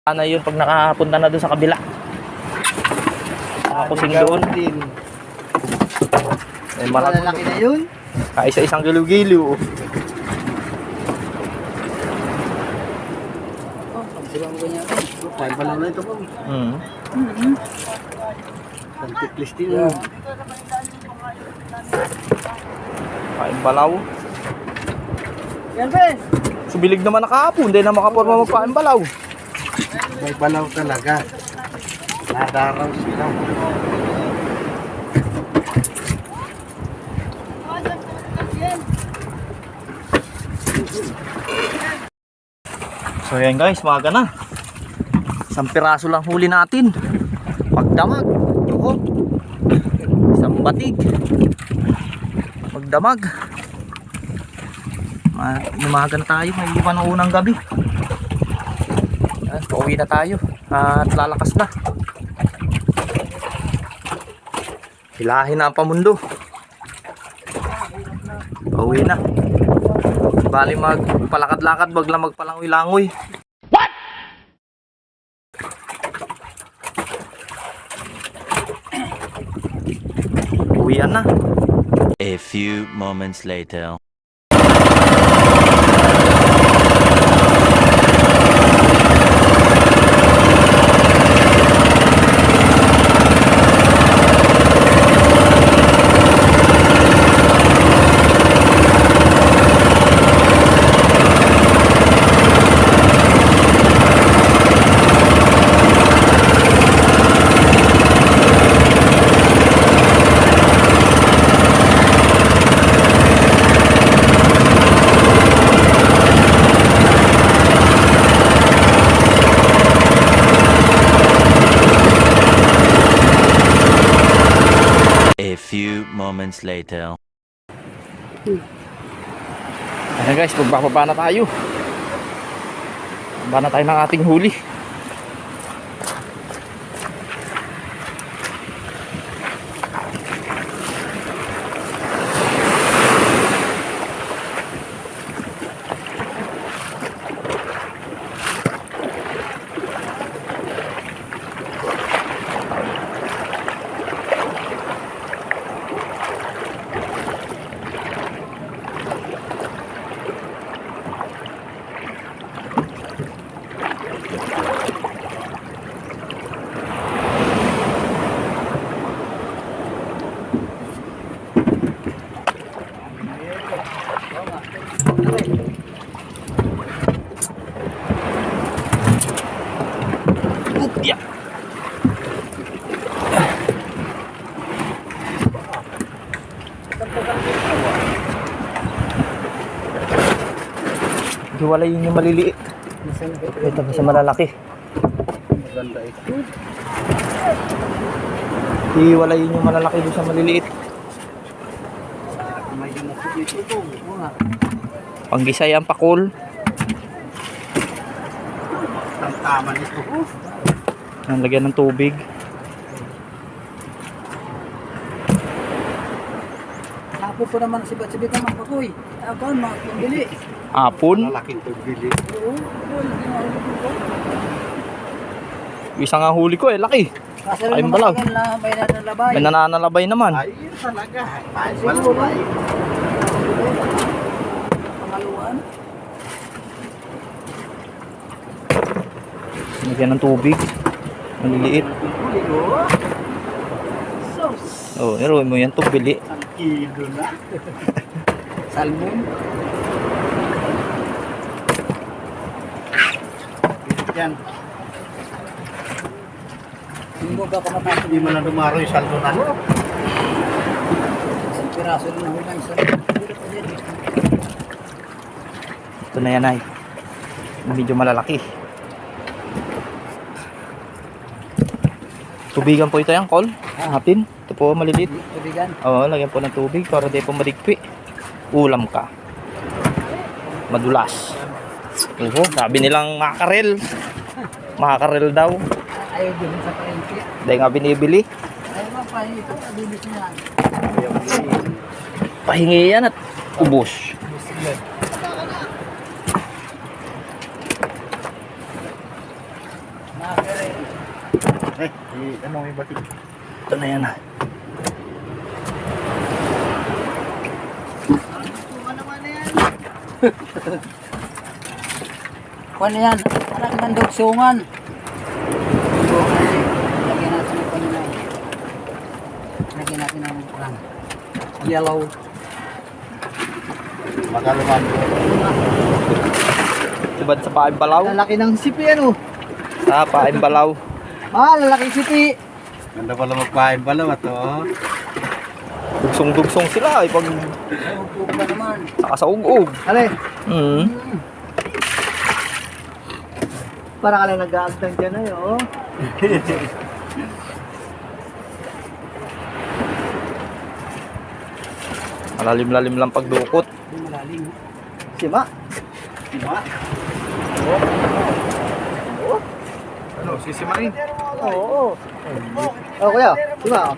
Ano yun pag nakapunta na doon sa kabila. Nakakusing doon. Eh, Malalaki na yun. Kaisa-isang giliw-giliw. Sila mo ganyan. Kaya pa lang na ito po. Santiklis din yun. Kain balaw. Yan ba? Subilig naman nakahapon. Hindi na makaporma magpain balaw. May balaw talaga. Nadaraw sila. So yan guys, maga na. Isang piraso lang huli natin. Pagdamag. Yuho. Isang batig. Pagdamag. Umaga na tayo. May iwan ng unang gabi. Yan, pauwi na tayo. At lalakas na. Hilahin na ang pamundo. Pauwi na. Bali magpalakad-lakad, wag lang magpalangoy-langoy. What? Uwian na. A few moments later. A few moments later. Ayan guys, magbababa na tayo. Baba na tayo ng ating huli. Yeah. Hiwalayin yung maliliit. Ito pa sa malalaki. Maganda ito. Hiwalayin yung malalaki doon sa maliliit. May ginasip ito po. Panggisay ang pakul. Ang tama nito. Ang lagyan ng tubig. Tapo po naman si Batsibit naman pakoy. Abang mga pambili. Apon. Malaking pagbili. Oo. Isang nga huli ko laki. Kasi Ay, rin balaw. naman na may nanalabay. May nananalabay naman. Ay, yun talaga. Malulay. Pangaluan. Lagyan ng tubig. Maliliit. Sos. Oh, niruin mo yan tubili. Ang kilo na. Salmon. Yan. Hindi mo ba kamatapos? Hindi mo na dumaro yung saldo na. Isang piraso rin na hulang isa. Ito na yan ay. Medyo malalaki. Tubigan po ito yan, Col. Hatin. Ito po maliliit. Tubigan. Oo, lagyan po ng tubig para di po madigpi. Ulam ka. Madulas. Oo, sabi nilang makakarel. Makakarel daw. Ayaw din sa palengke. Dahil nga binibili. Ayaw ba pa ito? Abibis niya. Pahingi yan at ubos. Ano may batik? Ito na yan. Kuan yan. Anak ng dugsungan. Lagyan natin ng kanina. Lagyan natin ng yellow. Baka luman. Tibad sa paing balaw. Lalaki ng sipi ano. Sa paing balaw. Lalaki sipi. Ganda pala magpain pala ba to? Dugsong-dugsong sila ay pag Ugog pa naman. saka sa ug-ug. Ale. Para ka lang nag-aagtang dyan ay oh. Malalim-lalim lang pagdukot. Malalim. Sima. Diba? Ano, sisimain? Oo. Oh, kuya. Diba?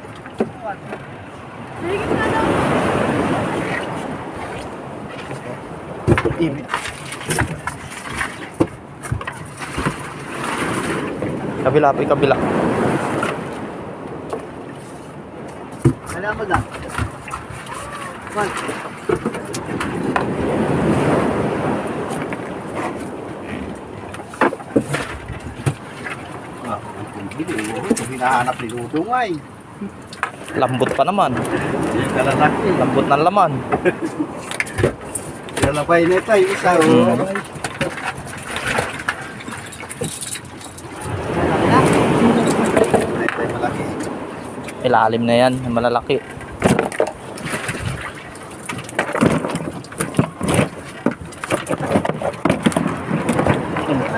Kabila pa kabila. Kailangan mo na. Kuan. Hinahanap ni Dudong ay. Lambot pa naman. Yung kalalaki. Lambot ng laman. Lalabay nito ay isa. Oh. Ito ay malaki. Ilalim na yan. Malalaki.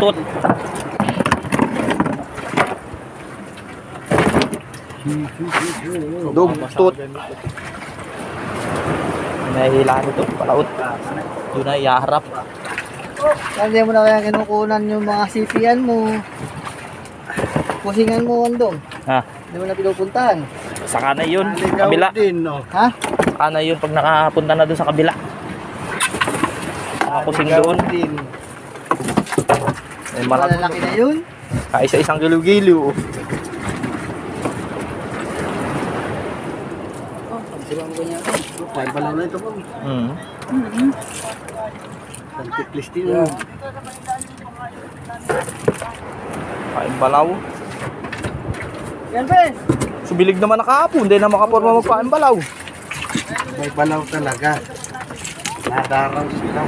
Tut. Dug. Tut. Nahihila nito. Palaut. Doon na iyaharap. Hindi mo na kaya kinukunan yung mga sipian mo. Pusingan mo andong. Ha. Hindi mo na pinupuntahan. Saka na yun. Naligaw Kabila. din, no? Ha? Saka na yun pag nakapunta na doon sa kabila. Nakakusing doon. Din. Eh, malaki. Malalaki na yun. Kaisa-isang giliw-giliw. Sibang ko niya. Pain pala na ito po. Tantiklis din. Yeah. Kain balaw. Yan, Ben. Subilig naman nakahapon. Hindi na makaporma magpain balaw. May balaw talaga. Nadaraw sila.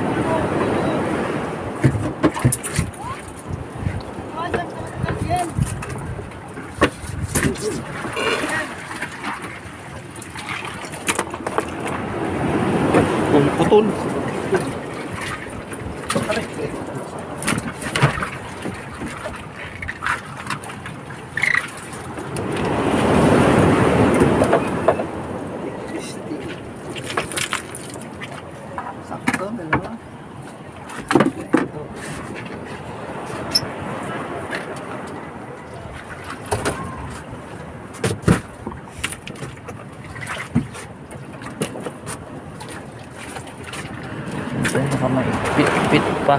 Putol. Sakto, dalawa. Ay, baka may pit pa.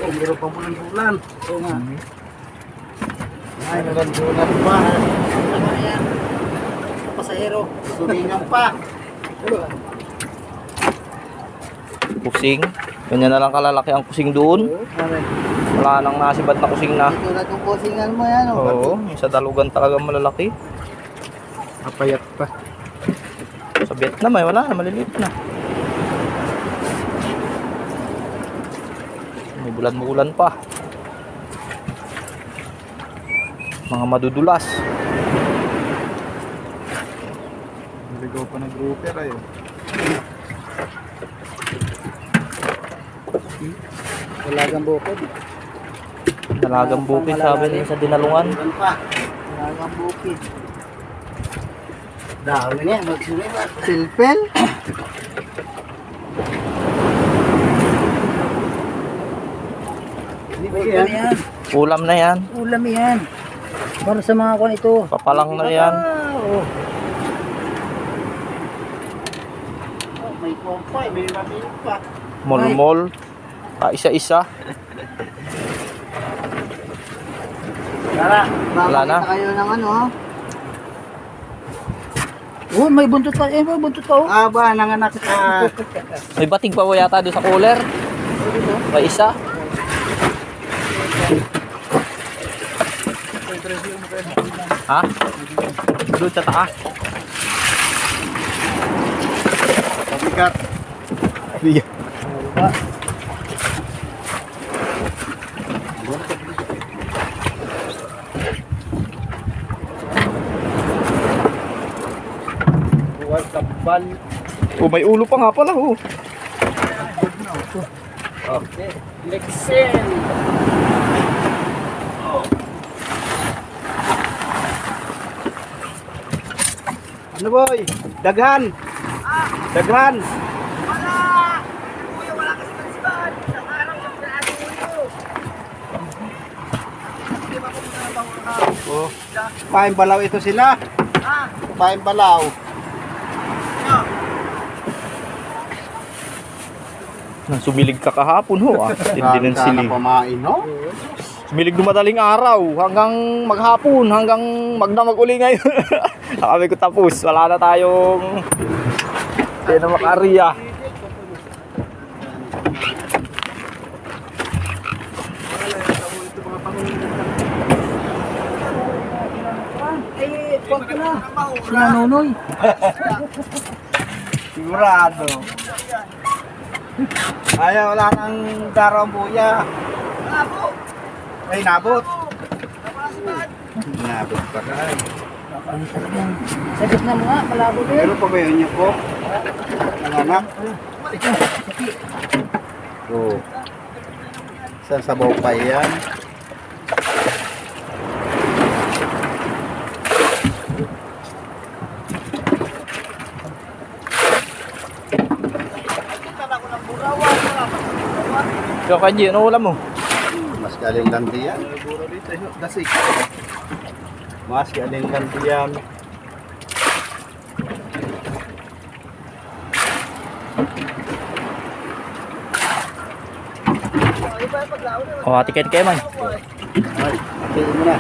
Oh, meron pa bulan-bulan. Oo nga. Ay, bulan-bulan pa. Ano yan? Pasahero. Tulingan pa. Kusing. Ganyan na lang kalalaki ang kusing doon. Wala nang nasibad na kusing na. Ito na itong pusingan mo yan. Oh. Oo, yung sa dalugan talaga malalaki. Kapayat pa. Sa Vietnam ay wala na, maliliit na. May bulan-bulan pa. Mga madudulas. Naligaw pa ng grouper ayo. Dalagang bukod. Dalagang bukid sabi nila sa dinalungan. Bulan pa. Dalagang bukid. Dahon na niya, magsunod ba? Silpel. Hindi ba Ulam yan? yan. Ulam na yan. Ulam yan. Para sa mga kuwan ito. Papalang na yan. Oh. Oh, may kumpay, may mabili pa. Mol-mol. Isa-isa. Tara. Wala na. Makakita kayo ng ano, ha? Oh, may buntot pa. Eh, may buntot pa, oh. Aba, nanganak ka. May batig pa po yata doon sa cooler. May isa. Ha? Doon sa taas. Pabigat. Iya. Buwag kabal. Oh, may ulo pa nga pala, oh. Okay. Lexel. Ano boy? Daghan. Daghan. Oh, paing balaw ito sila. Paing balaw. Sumilig ka kahapon, ho, ah. Hindi ng silig. Pamain, no? Sumilig ng madaling araw hanggang maghapon, hanggang magdamag uli ngayon. Sabi ko tapos, wala na tayong hindi na makarya. Eh, pag ko na. Sinanunoy. Sigurado. Ayaw, wala nang darang buya. Ay, nabot. Nabot pa ka. Sa gitna mo nga, malabo din. Pero pa ba yun niyo po? Nanganak? Oo. Sa sabaw pa yan. Ikaw Kanji, ano ulam mo? Mas galing lang diyan. Dasik. Mas galing lang diyan. Oh, hati kayo man. Ay, tingin mo na.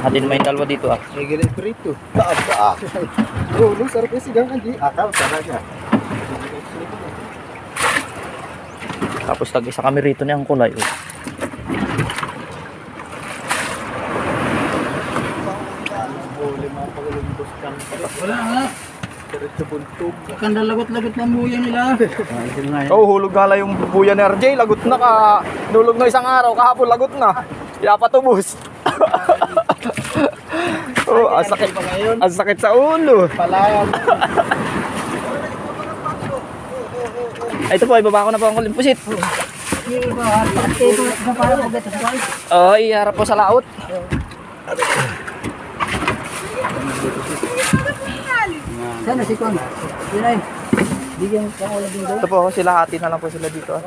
Hati naman yung dalawa dito, ah. May galing prito. Taas. Oo, no, sarap yung sigang Andy. Akaw, talaga. Tapos tag-isa kami rito ni ang kulay, oh. Huli mga pagalimbos kang Wala nga. diretso buntog. Kanda lagot-lagot ng buya nila. Oh, hulog gala yung buya ni RJ, lagot na ka. Nulog na isang araw, kahapon lagot na. Pinapatubos. Oh, ang sakit sa ulo. Palayan. Ay, ito po, ibaba ko na po ang kulimpusit. Eh, ba, pati ito sa parang pagkita sa bahay. Oh, iharap po sa laot. Sana si Kong. Yun ay. Bigyan ka ko lang din daw. Ito po, sila hati na lang po sila dito, ah.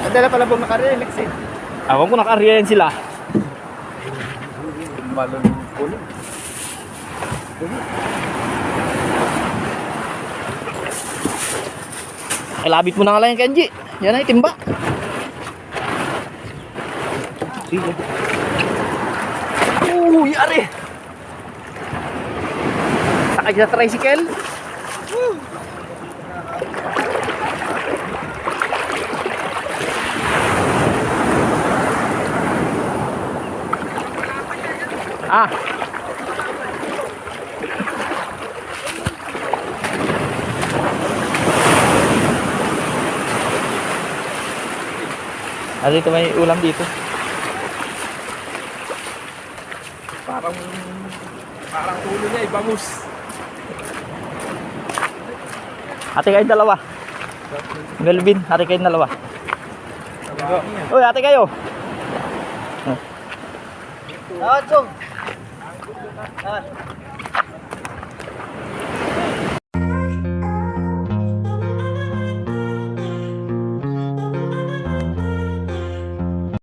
Adala pala po makarelax eh. Awan ko nakariyan sila. Balon pulo. Ilabit mo na nga lang yung Kenji. Yan ay, timba. Sige. Yari! Sakay sa tricycle. Ah. Ano dito may ulam dito? Parang ulo niya ibangus. Ate kayo dalawa. Melvin, ate kayo dalawa. Uy, ate kayo. Ah, Chong.